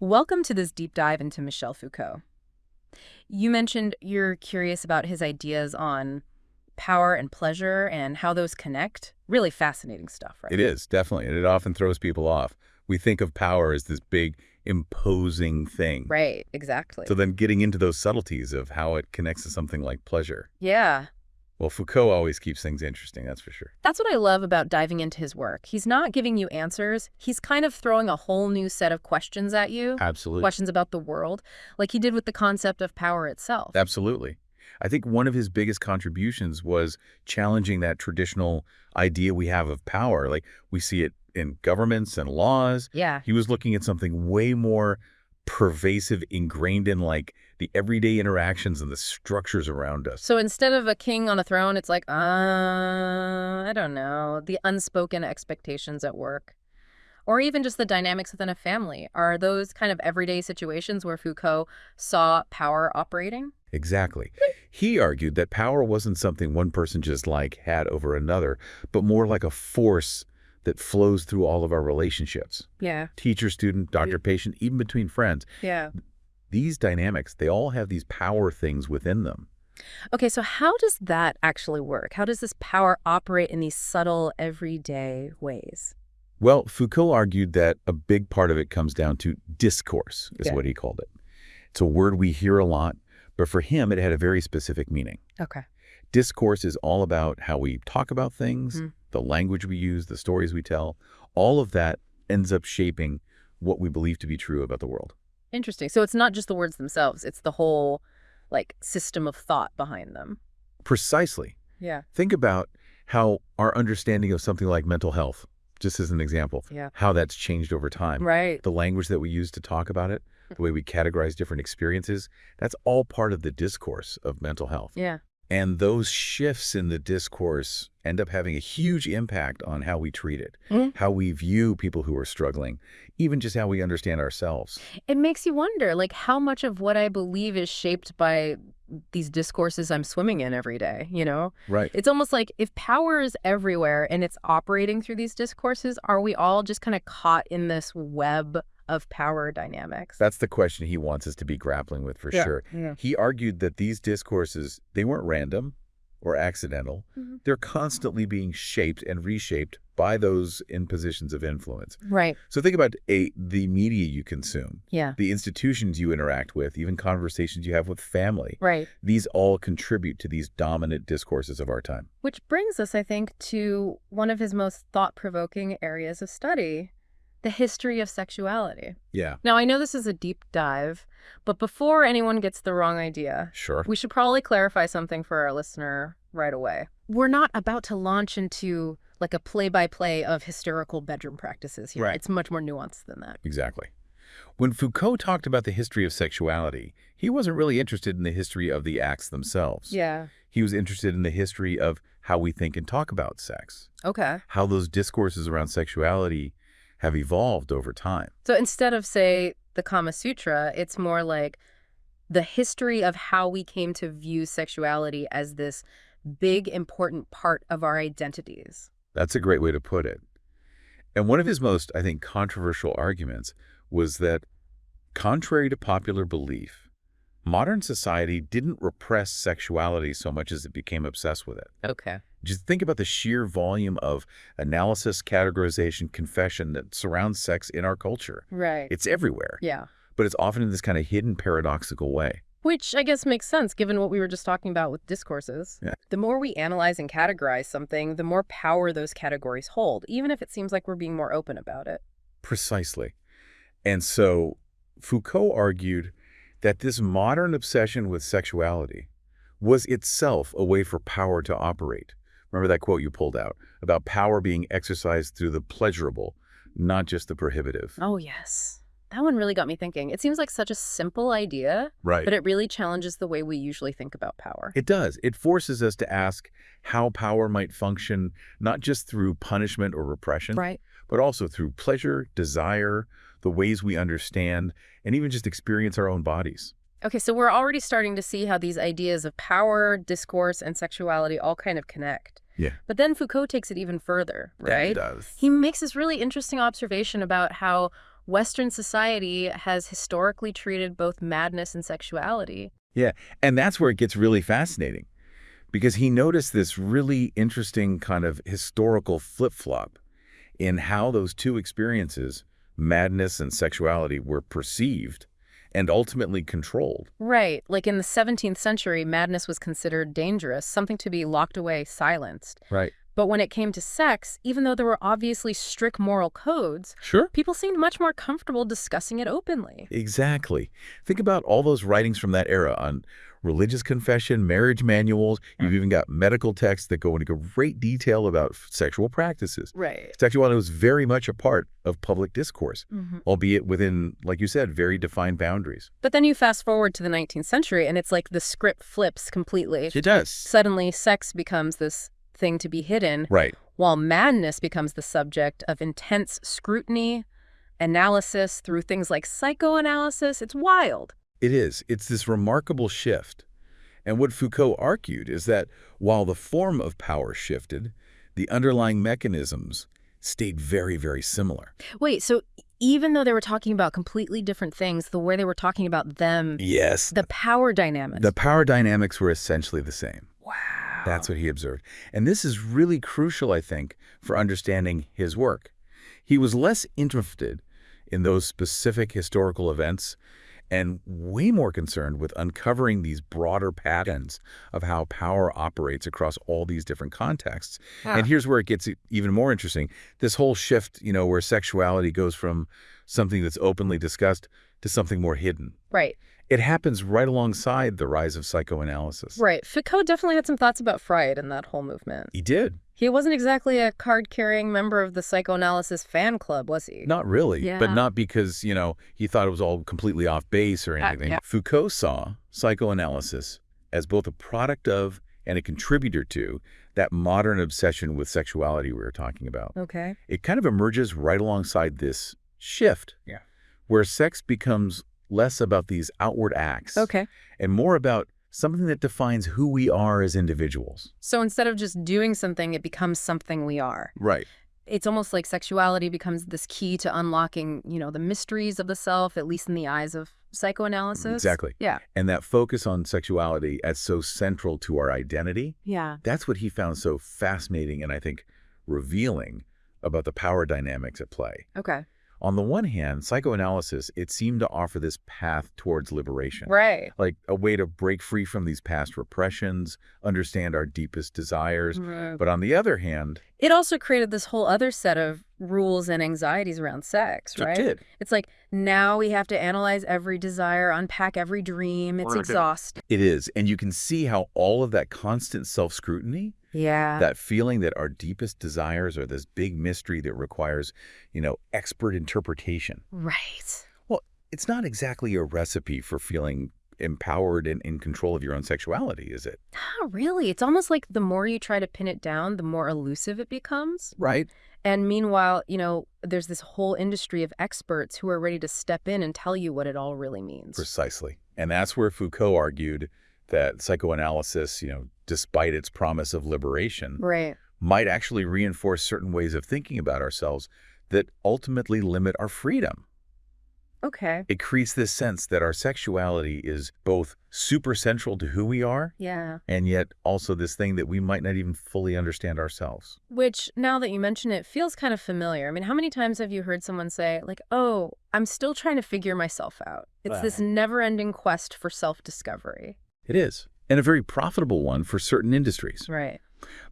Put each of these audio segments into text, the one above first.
Welcome to this deep dive into Michel Foucault. You mentioned you're curious about his ideas on power and pleasure and how those connect. Really fascinating stuff, right? It is, definitely, and it often throws people off. We think of power as this big, imposing thing. Right, exactly. So then getting into those subtleties of how it connects to something like pleasure. Yeah. Well, Foucault always keeps things interesting, that's for sure. That's what I love about diving into his work. He's not giving you answers. He's kind of throwing a whole new set of questions at you. Absolutely. Questions about the world, like he did with the concept of power itself. Absolutely. I think one of his biggest contributions was challenging that traditional idea we have of power. Like, we see it in governments and laws. Yeah. He was looking at something way more pervasive, ingrained in, like, the everyday interactions and the structures around us. So instead of a king on a throne, it's like, I don't know, the unspoken expectations at work. Or even just the dynamics within a family. Are those kind of everyday situations where Foucault saw power operating? Exactly. He argued that power wasn't something one person just had over another, but more like a force that flows through all of our relationships. Yeah. Teacher, student, doctor, patient, even between friends. Yeah. These dynamics, they all have these power things within them. Okay, so how does that actually work? How does this power operate in these subtle, everyday ways? Well, Foucault argued that a big part of it comes down to discourse, is Yeah. what he called it. It's a word we hear a lot, but for him, it had a very specific meaning. Okay. Discourse is all about how we talk about things, the language we use, the stories we tell. All of that ends up shaping what we believe to be true about the world. Interesting. So it's not just the words themselves. It's the whole, system of thought behind them. Precisely. Yeah. Think about how our understanding of something like mental health, just as an example, Yeah. how that's changed over time. Right. The language that we use to talk about it, the way we categorize different experiences, that's all part of the discourse of mental health. Yeah. And those shifts in the discourse end up having a huge impact on how we treat it, how we view people who are struggling, even just how we understand ourselves. It makes you wonder, how much of what I believe is shaped by these discourses I'm swimming in every day, Right. It's almost like if power is everywhere and it's operating through these discourses, are we all just kind of caught in this web of power dynamics? That's the question he wants us to be grappling with for sure. Yeah. He argued that these discourses, they weren't random or accidental. They're constantly being shaped and reshaped by those in positions of influence. Right. So think about the media you consume, Yeah. the institutions you interact with, even conversations you have with family. Right. These all contribute to these dominant discourses of our time. Which brings us, I think, to one of his most thought-provoking areas of study, the history of sexuality. Yeah. Now, I know this is a deep dive, but before anyone gets the wrong idea, Sure. we should probably clarify something for our listener right away. We're not about to launch into a play-by-play of hysterical bedroom practices here. Right. It's much more nuanced than that. Exactly. When Foucault talked about the history of sexuality, he wasn't really interested in the history of the acts themselves. Yeah. He was interested in the history of how we think and talk about sex, Okay. how those discourses around sexuality have evolved over time. So instead of, say, the Kama Sutra, it's more like the history of how we came to view sexuality as this big, important part of our identities. That's a great way to put it. And one of his most, I think, controversial arguments was that, contrary to popular belief, modern society didn't repress sexuality so much as it became obsessed with it. Okay. Just think about the sheer volume of analysis, categorization, confession that surrounds sex in our culture. Right. It's everywhere, Yeah. but it's often in this kind of hidden, paradoxical way. Which I guess makes sense given what we were just talking about with discourses. Yeah. The more we analyze and categorize something, the more power those categories hold, even if it seems like we're being more open about it. Precisely. And so Foucault argued that this modern obsession with sexuality was itself a way for power to operate. Remember that quote you pulled out about power being exercised through the pleasurable, not just the prohibitive. Oh, yes. That one really got me thinking. It seems like such a simple idea, Right. but it really challenges the way we usually think about power. It does. It forces us to ask how power might function, not just through punishment or repression, Right. but also through pleasure, desire, the ways we understand, and even just experience our own bodies. Okay, so we're already starting to see how these ideas of power, discourse, and sexuality all kind of connect. Yeah. But then Foucault takes it even further, right? That does. He makes this really interesting observation about how Western society has historically treated both madness and sexuality. Yeah, and that's where it gets really fascinating, because he noticed this really interesting kind of historical flip-flop in how those two experiences, madness and sexuality, were perceived and ultimately controlled. Right. Like in the 17th century, madness was considered dangerous, something to be locked away, silenced. Right. But when it came to sex, even though there were obviously strict moral codes, Sure. people seemed much more comfortable discussing it openly. Exactly. Think about all those writings from that era on religious confession, marriage manuals. You've even got medical texts that go into great detail about sexual practices. Right. Sexuality was very much a part of public discourse, Hmm. albeit within, like you said, very defined boundaries. But then you fast forward to the 19th century, and it's like the script flips completely. It does. Suddenly, sex becomes this thing to be hidden, Right. while madness becomes the subject of intense scrutiny, analysis through things like psychoanalysis. It's wild. It is. It's this remarkable shift. And what Foucault argued is that while the form of power shifted, the underlying mechanisms stayed very, very similar. Wait, so even though they were talking about completely different things, the way they were talking about them, Yes. the power dynamics. The power dynamics were essentially the same. Wow. That's what he observed. And this is really crucial, I think, for understanding his work. He was less interested in those specific historical events and way more concerned with uncovering these broader patterns of how power operates across all these different contexts. And here's where it gets even more interesting. This whole shift, where sexuality goes from something that's openly discussed to something more hidden. Right. It happens right alongside the rise of psychoanalysis. Right. Foucault definitely had some thoughts about Freud in that whole movement. He did. He wasn't exactly a card-carrying member of the psychoanalysis fan club, was he? Not really, Yeah. but not because, he thought it was all completely off base or anything. yeah. Foucault saw psychoanalysis as both a product of and a contributor to that modern obsession with sexuality we were talking about. Okay. It kind of emerges right alongside this shift, where sex becomes less about these outward acts Okay. and more about something that defines who we are as individuals. So instead of just doing something, it becomes something we are. Right. It's almost like sexuality becomes this key to unlocking, the mysteries of the self, at least in the eyes of psychoanalysis. Exactly. Yeah. And that focus on sexuality as so central to our identity, Yeah. that's what he found so fascinating and I think revealing about the power dynamics at play. Okay. On the one hand, psychoanalysis, it seemed to offer this path towards liberation. Right. Like a way to break free from these past repressions, understand our deepest desires. Right. But on the other hand, It also created this whole other set of rules and anxieties around sex, right? it did. It's like now we have to analyze every desire, unpack every dream. It's exhausting. It is. And you can see how all of that constant self-scrutiny, Yeah. that feeling that our deepest desires are this big mystery that requires, expert interpretation. Right. Well, it's not exactly a recipe for feeling empowered and in control of your own sexuality, is it? Not really. It's almost like the more you try to pin it down, the more elusive it becomes. Right. And meanwhile, there's this whole industry of experts who are ready to step in and tell you what it all really means. Precisely. And that's where Foucault argued that psychoanalysis, despite its promise of liberation, Right. might actually reinforce certain ways of thinking about ourselves that ultimately limit our freedom. Okay. It creates this sense that our sexuality is both super central to who we are, Yeah. and yet also this thing that we might not even fully understand ourselves. Which, now that you mention it, feels kind of familiar. I mean, how many times have you heard someone say, like, oh, I'm still trying to figure myself out? It's this never-ending quest for self-discovery. It is, and a very profitable one for certain industries. Right.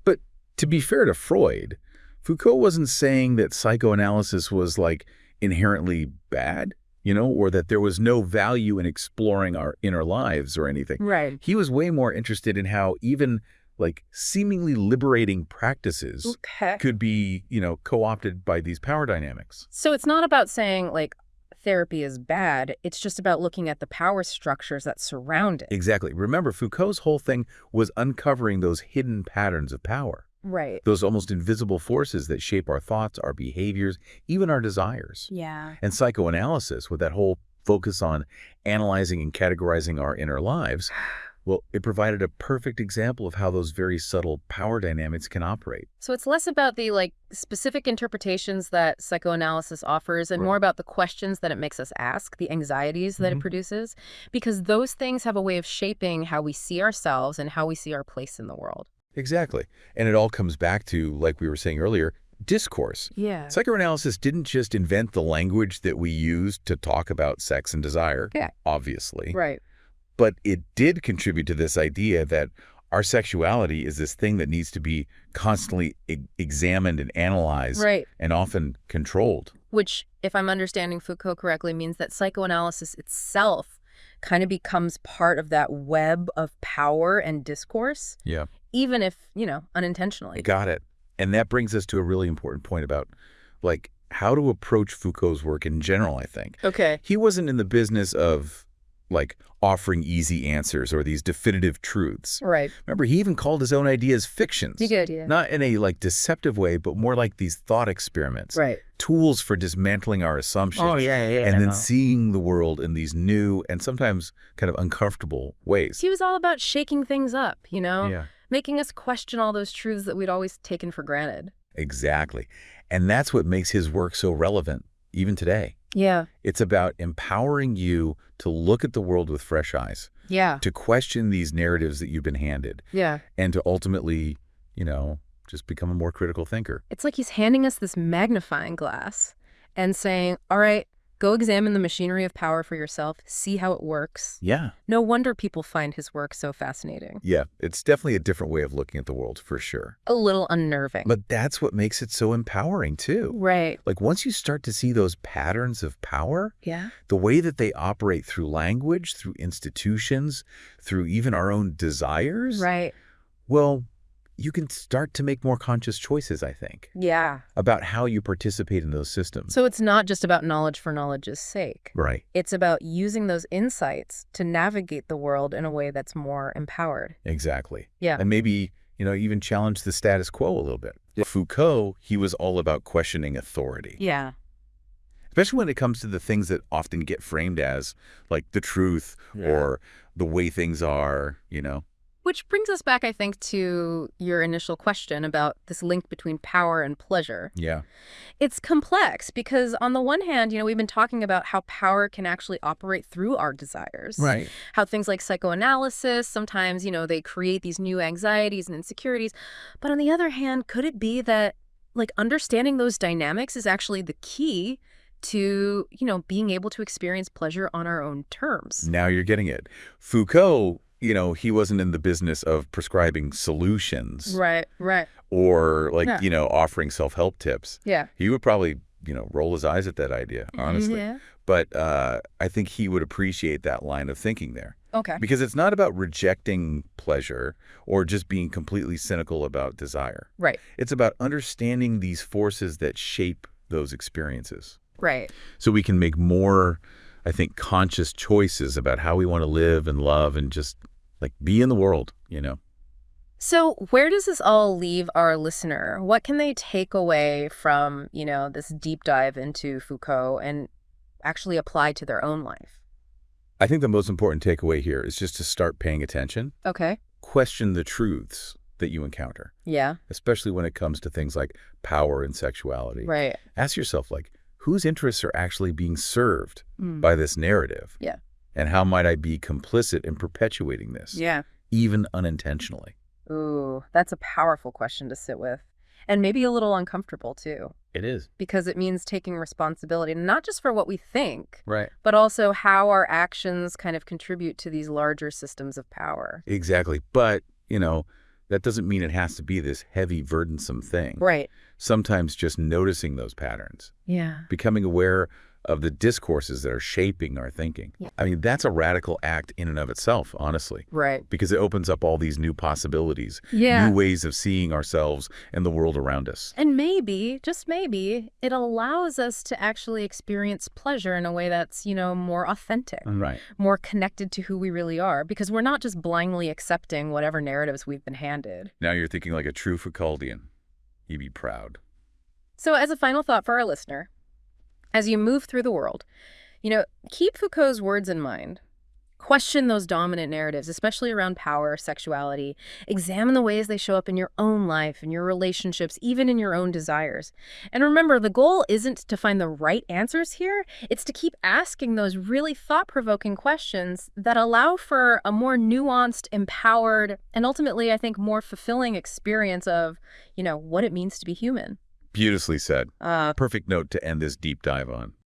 But to be fair to Freud, Foucault wasn't saying that psychoanalysis was like inherently bad, or that there was no value in exploring our inner lives or anything. Right. He was way more interested in how even like seemingly liberating practices Okay. could be, co-opted by these power dynamics. So it's not about saying, like, therapy is bad. It's just about looking at the power structures that surround it. Exactly. Remember, Foucault's whole thing was uncovering those hidden patterns of power. Right. Those almost invisible forces that shape our thoughts, our behaviors, even our desires. Yeah. And psychoanalysis, with that whole focus on analyzing and categorizing our inner lives, Well, it provided a perfect example of how those very subtle power dynamics can operate. So it's less about the specific interpretations that psychoanalysis offers and more Right. about the questions that it makes us ask, the anxieties that it produces, because those things have a way of shaping how we see ourselves and how we see our place in the world. Exactly. And it all comes back to, like we were saying earlier, discourse. Yeah. Psychoanalysis didn't just invent the language that we use to talk about sex and desire, Yeah. obviously, Right. but it did contribute to this idea that our sexuality is this thing that needs to be constantly examined and analyzed Right. and often controlled. Which, if I'm understanding Foucault correctly, means that psychoanalysis itself kind of becomes part of that web of power and discourse, Yeah. even if, unintentionally. Got it. And that brings us to a really important point about, like, how to approach Foucault's work in general, I think. Okay. He wasn't in the business of, like, offering easy answers or these definitive truths. Right. Remember, he even called his own ideas fictions. He did, yeah. Not in a, deceptive way, but more like these thought experiments. Right. Tools for dismantling our assumptions. Oh, yeah. And then seeing the world in these new and sometimes kind of uncomfortable ways. He was all about shaking things up, Yeah. making us question all those truths that we'd always taken for granted. Exactly. And that's what makes his work so relevant, even today. Yeah. It's about empowering you to look at the world with fresh eyes, Yeah. to question these narratives that you've been handed, Yeah. and to ultimately, just become a more critical thinker. It's like he's handing us this magnifying glass and saying, all right, go examine the machinery of power for yourself, see how it works. Yeah. No wonder people find his work so fascinating. Yeah, it's definitely a different way of looking at the world, for sure. A little unnerving. But that's what makes it so empowering, too. Right. Like, once you start to see those patterns of power, Yeah. the way that they operate through language, through institutions, through even our own desires, Right. well, you can start to make more conscious choices, I think, Yeah. about how you participate in those systems. So it's not just about knowledge for knowledge's sake. Right. It's about using those insights to navigate the world in a way that's more empowered. Exactly. Yeah. And maybe, even challenge the status quo a little bit. Foucault, he was all about questioning authority. Yeah. Especially when it comes to the things that often get framed as, like, the truth or the way things are. Which brings us back, I think, to your initial question about this link between power and pleasure. Yeah. It's complex because on the one hand, we've been talking about how power can actually operate through our desires. Right. How things like psychoanalysis, sometimes, they create these new anxieties and insecurities. But on the other hand, could it be that, understanding those dynamics is actually the key to, being able to experience pleasure on our own terms? Now you're getting it. Foucault, he wasn't in the business of prescribing solutions. Right. Or, Yeah. offering self-help tips. Yeah. He would probably, roll his eyes at that idea, honestly. Yeah. But I think he would appreciate that line of thinking there. Okay. Because it's not about rejecting pleasure or just being completely cynical about desire. Right. It's about understanding these forces that shape those experiences. Right. So we can make more, I think, conscious choices about how we want to live and love and just, be in the world, So where does this all leave our listener? What can they take away from, this deep dive into Foucault and actually apply to their own life? I think the most important takeaway here is just to start paying attention. Okay. Question the truths that you encounter, Yeah. especially when it comes to things like power and sexuality. Right. Ask yourself, whose interests are actually being served by this narrative? Yeah. And how might I be complicit in perpetuating this, Yeah. even unintentionally? Ooh, that's a powerful question to sit with. And maybe a little uncomfortable, too, It is. because it means taking responsibility, not just for what we think, Right. but also how our actions kind of contribute to these larger systems of power. Exactly. But, that doesn't mean it has to be this heavy, burdensome thing. Right. Sometimes just noticing those patterns, Yeah. becoming aware of the discourses that are shaping our thinking. Yeah. I mean, that's a radical act in and of itself, honestly, Right. because it opens up all these new possibilities, Yeah. new ways of seeing ourselves and the world around us. And maybe, just maybe, it allows us to actually experience pleasure in a way that's, more authentic, Right. more connected to who we really are, because we're not just blindly accepting whatever narratives we've been handed. Now you're thinking like a true Foucauldian. You'd be proud. So as a final thought for our listener, as you move through the world, keep Foucault's words in mind. Question those dominant narratives, especially around power, sexuality. Examine the ways they show up in your own life, in your relationships, even in your own desires. And remember, the goal isn't to find the right answers here. It's to keep asking those really thought-provoking questions that allow for a more nuanced, empowered, and ultimately, I think, more fulfilling experience of, what it means to be human. Beautifully said. Perfect note to end this deep dive on.